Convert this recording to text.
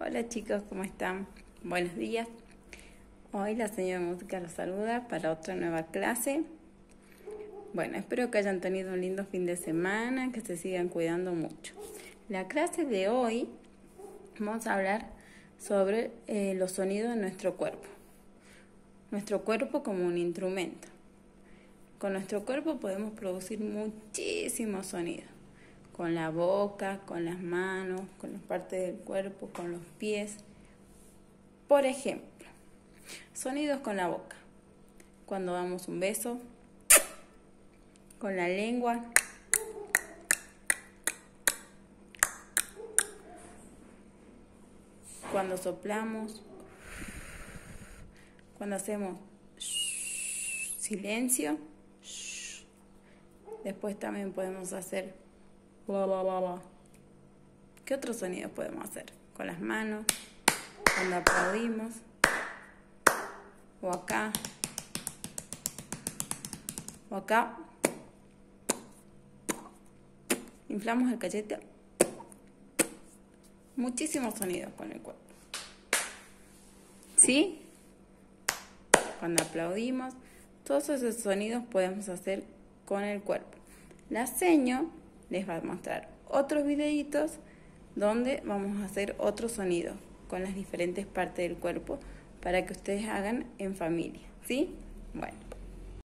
Hola chicos, ¿cómo están? Buenos días. Hoy la señora de música los saluda para otra nueva clase. Bueno, espero que hayan tenido un lindo fin de semana, que se sigan cuidando mucho. La clase de hoy vamos a hablar sobre los sonidos de nuestro cuerpo. Nuestro cuerpo como un instrumento. Con nuestro cuerpo podemos producir muchísimos sonidos. Con la boca, con las manos, con las partes del cuerpo, con los pies. Por ejemplo, sonidos con la boca. Cuando damos un beso, con la lengua, cuando soplamos, cuando hacemos silencio. Después también podemos hacer bla, bla, bla, bla. ¿Qué otros sonidos podemos hacer? Con las manos, cuando aplaudimos, o acá, o acá. Inflamos el cachete. Muchísimos sonidos con el cuerpo. ¿Sí? Cuando aplaudimos, todos esos sonidos podemos hacer con el cuerpo. La seño les va a mostrar otros videitos donde vamos a hacer otros sonidos con las diferentes partes del cuerpo para que ustedes hagan en familia. ¿Sí? Bueno.